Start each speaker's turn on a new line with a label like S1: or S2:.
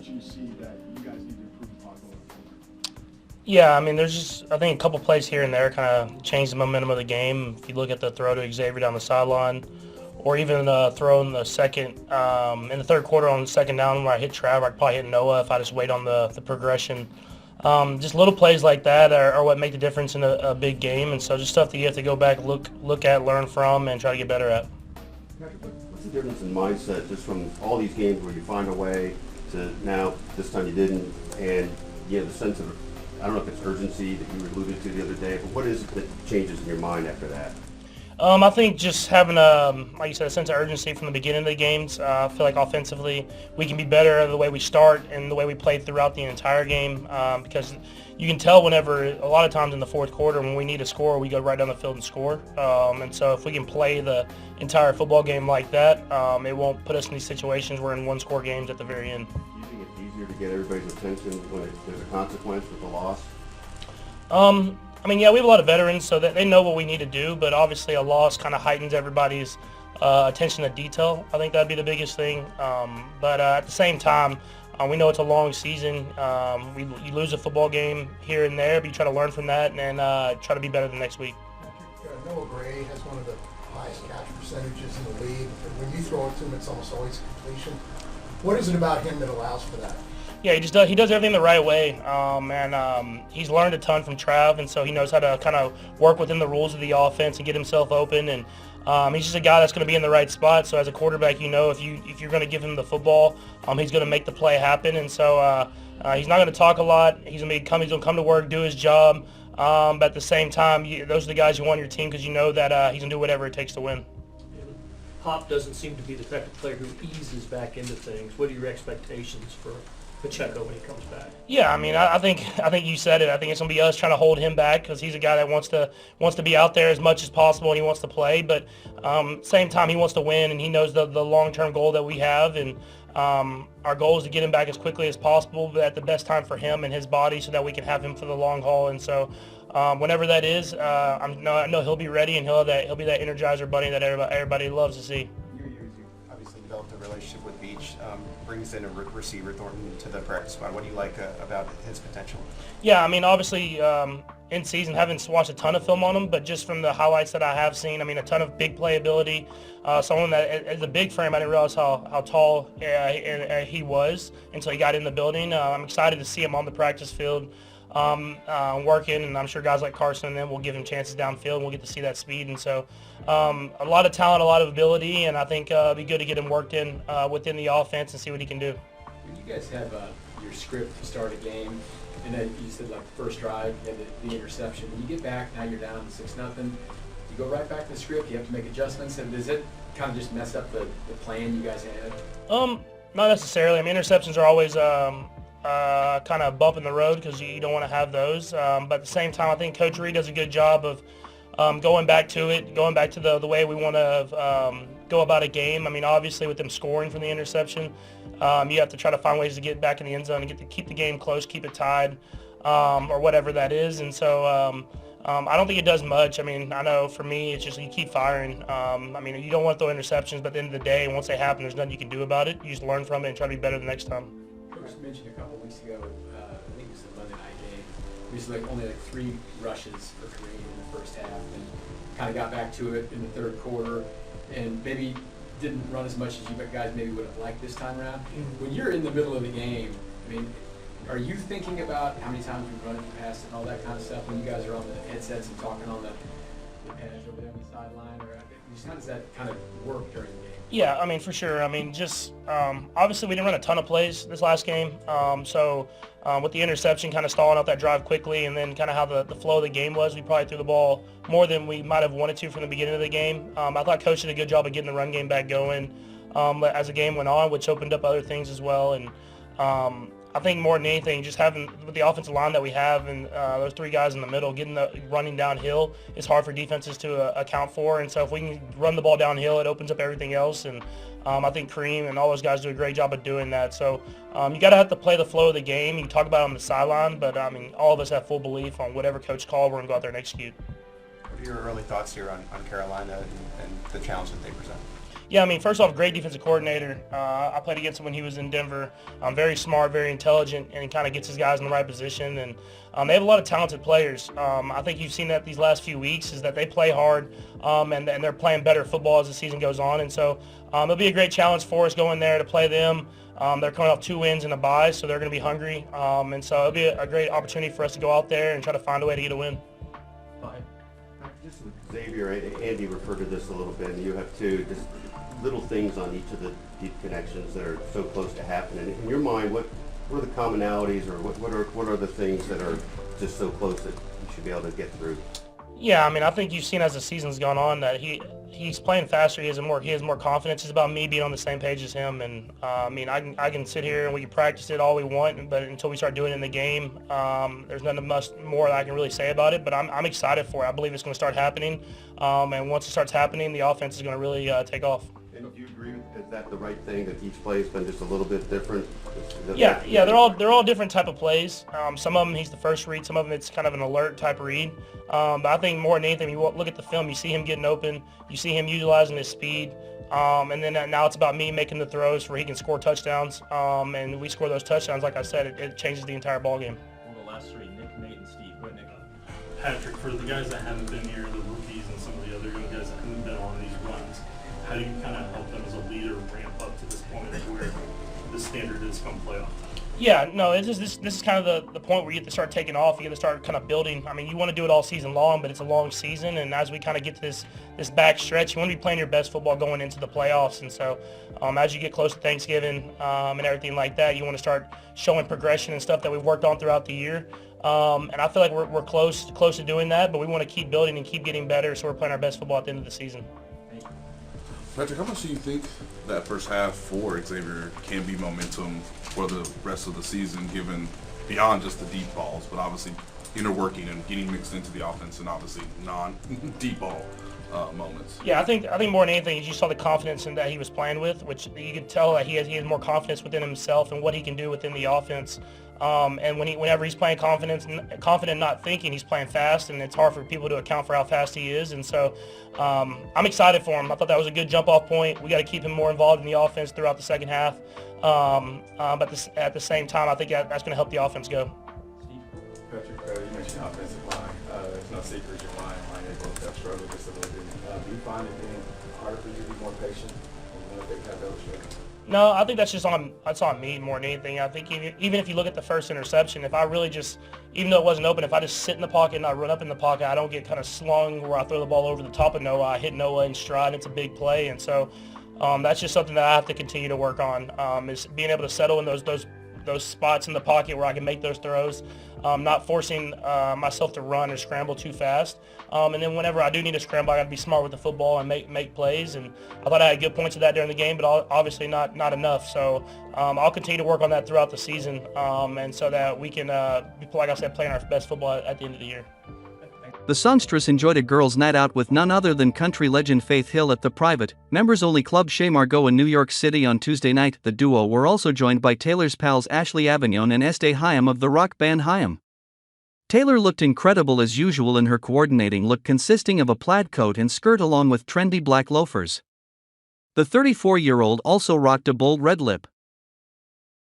S1: did you see that you guys need to improve upon going forward?
S2: Yeah, I mean, there's just, I think, a couple plays here and there kind of changed the momentum of the game. If you look at the throw to Xavier down the sideline, or even throw in the in the third quarter on the second down where I hit Trav, I'd probably hit Noah if I just wait on the progression. Just little plays like that are what make the difference in a big game, and so just stuff that you have to go back, look at, learn from, and try to get better at.
S3: What's the difference in mindset just from all these games where you find a way to now this time you didn't, and you have the sense of, I don't know if it's urgency that you alluded to the other day, but what is it that changes in your mind after that?
S2: I think just having like you said, a sense of urgency from the beginning of the games. I feel like offensively we can be better the way we start and the way we play throughout the entire game because you can tell whenever, a lot of times in the fourth quarter when we need a score, we go right down the field and score. And so if we can play the entire football game like that, it won't put us in these situations where in one-score games at the very end.
S3: Do you think it's easier to get everybody's attention when there's a consequence with the loss?
S2: I mean, yeah, we have a lot of veterans, so that they know what we need to do, but obviously a loss kind of heightens everybody's attention to detail. I think that'd be the biggest thing. But at the same time, we know it's a long season. You lose a football game here and there, but you try to learn from that and try to be better the next week.
S4: Noah Gray has one of the highest catch percentages in the league. When you throw it to him, it's almost always completion. What is it about him that allows for that?
S2: Yeah, he does everything the right way, and he's learned a ton from Trav, and so he knows how to kind of work within the rules of the offense and get himself open. And he's just a guy that's going to be in the right spot. So as a quarterback, you know if you're going to give him the football, he's going to make the play happen. And so he's not going to talk a lot. He's going to come to work, do his job. But at the same time, those are the guys you want on your team because you know that he's going to do whatever it takes to win.
S5: Hop doesn't seem to be the type of player who eases back into things. What are your expectations for Pacheco when he comes back?
S2: Yeah, I mean, I think you said it. I think it's gonna be us trying to hold him back because he's a guy that wants to be out there as much as possible and he wants to play. But same time, he wants to win and he knows the long-term goal that we have. And our goal is to get him back as quickly as possible, but at the best time for him and his body, so that we can have him for the long haul. And so, whenever that is, I know he'll be ready and he'll be that Energizer bunny that everybody loves to see.
S6: You obviously developed a relationship with Beach, brings in a receiver, Thornton, to the practice squad. What do you like about his potential?
S2: Yeah, I mean, obviously, in season, haven't watched a ton of film on him, but just from the highlights that I have seen, I mean, a ton of big playability. Someone that is a big frame. I didn't realize how tall he was until he got in the building. I'm excited to see him on the practice field. Working, and I'm sure guys like Carson and them will give him chances downfield, and we'll get to see that speed. And so a lot of talent, a lot of ability, and I think it'd be good to get him worked in within the offense and see what he can do.
S7: When you guys have your script to start a game, and then you said like the first drive, you had the interception. When you get back, now you're down 6-0. You go right back to the script. You have to make adjustments, and does it kind of just mess up the plan you guys had?
S2: Not necessarily. I mean, interceptions are always kind of bump in the road because you don't want to have those. But at the same time, I think Coach Reed does a good job of going back to the way we want to go about a game. I mean, obviously with them scoring from the interception, you have to try to find ways to get back in the end zone and keep the game close, keep it tied, or whatever that is. And so I don't think it does much. I mean, I know for me, it's just you keep firing. I mean, you don't want to throw interceptions, but at the end of the day, once they happen, there's nothing you can do about it. You just learn from it and try to be better the next time.
S7: Coach mentioned a couple weeks ago, I think it was the Monday night game, it was only 3 rushes for Kareem in the first half, and kind of got back to it in the third quarter, and maybe didn't run as much as you guys maybe would have liked this time around. When you're in the middle of the game, I mean, are you thinking about how many times you've run it past and all that kind of stuff when you guys are on the headsets and talking on the pads over there on the sideline, or just how does that kind of work during the game?
S2: Yeah, I mean, for sure. I mean, just obviously we didn't run a ton of plays this last game. So with the interception kind of stalling out that drive quickly, and then kind of how the flow of the game was, we probably threw the ball more than we might have wanted to from the beginning of the game. I thought Coach did a good job of getting the run game back going as the game went on, which opened up other things as well. And I think more than anything, just having with the offensive line that we have and those 3 guys in the middle, running downhill is hard for defenses to account for. And so if we can run the ball downhill, it opens up everything else. And I think Kareem and all those guys do a great job of doing that. So you got to have to play the flow of the game. You can talk about it on the sideline, but I mean, all of us have full belief on whatever coach called, we're going to go out there and execute.
S6: What are your early thoughts here on Carolina and the challenge that they present?
S2: Yeah, I mean, first off, great defensive coordinator. I played against him when he was in Denver. Very smart, very intelligent, and he kind of gets his guys in the right position. And they have a lot of talented players. I think you've seen that these last few weeks is that they play hard, and they're playing better football as the season goes on. And so it'll be a great challenge for us going there to play them. They're coming off 2 wins and a bye, so they're going to be hungry. And so it'll be a great opportunity for us to go out there and try to find a way to get a win.
S3: Just with Xavier, Andy referred to this a little bit, and you have too, just little things on each of the deep connections that are so close to happening. In your mind, what are the commonalities, or what are the things that are just so close that you should be able to get through?
S2: Yeah, I mean, I think you've seen as the season's gone on that he's playing faster. He has more confidence. It's about me being on the same page as him. And I mean, I can sit here and we can practice it all we want, but until we start doing it in the game, there's nothing much more that I can really say about it. But I'm excited for it. I believe it's going to start happening. And once it starts happening, the offense is going to really take off.
S3: And do you agree with, is that the right thing, that each play has been just a little bit different?
S2: Yeah, they're all different type of plays. Some of them he's the first read, some of them it's kind of an alert type read. But I think more than anything, you look at the film, you see him getting open, you see him utilizing his speed, and then now it's about me making the throws where he can score touchdowns. And we score those touchdowns, like I said, it changes the entire ball game.
S8: Well, the last three, Nick, Nate, and Steve. Go ahead, Nick. Patrick, for the guys that haven't been here, the rookies and some of the other young guys that haven't been on these runs, how do you kind of help them as a leader ramp up to this point where the standard is come playoff?
S2: Yeah, no, this is kind of the point where you get to start taking off. You get to start kind of building. I mean, you want to do it all season long, but it's a long season. And as we kind of get to this back stretch, you want to be playing your best football going into the playoffs. And so as you get close to Thanksgiving and everything like that, you want to start showing progression and stuff that we've worked on throughout the year. And I feel like we're close to doing that, but we want to keep building and keep getting better so we're playing our best football at the end of the season.
S9: Patrick, how much do you think that first half for Xavier can be momentum for the rest of the season, given beyond just the deep balls, but obviously inner working and getting mixed into the offense and obviously non-deep ball moments?
S2: Yeah, I think more than anything, you saugh the confidence in that he was playing with, which you could tell that he has more confidence within himself and what he can do within the offense. And whenever he's playing confident, not thinking, he's playing fast, and it's hard for people to account for how fast he is. And so I'm excited for him. I thought that was a good jump-off point. We got to keep him more involved in the offense throughout the second half. But at the same time, I think that's going to help the offense go.
S1: Patrick, you mentioned offensive line. It's no secret your line both have struggled just a little bit. Do you find it being harder for you to be more patient when they have those struggles?
S2: No, I think that's on me more than anything. I think even if you look at the first interception, if I really just, even though it wasn't open, if I just sit in the pocket and I run up in the pocket, I don't get kind of slung where I throw the ball over the top of Noah. I hit Noah in stride. It's a big play, and so that's just something that I have to continue to work on, is being able to settle in those spots in the pocket where I can make those throws, not forcing myself to run or scramble too fast. And then whenever I do need to scramble, I got to be smart with the football and make plays. And I thought I had good points of that during the game, but obviously not enough. So I'll continue to work on that throughout the season, and so that we can, like I said, playing our best football at the end of the year.
S10: The Songstress enjoyed a girls' night out with none other than country legend Faith Hill at the private, members-only Club Chez Margot in New York City on Tuesday night. The duo were also joined by Taylor's pals Ashley Avignon and Este Haim of the rock band Haim. Taylor looked incredible as usual in her coordinating look consisting of a plaid coat and skirt along with trendy black loafers. The 34-year-old also rocked a bold red lip.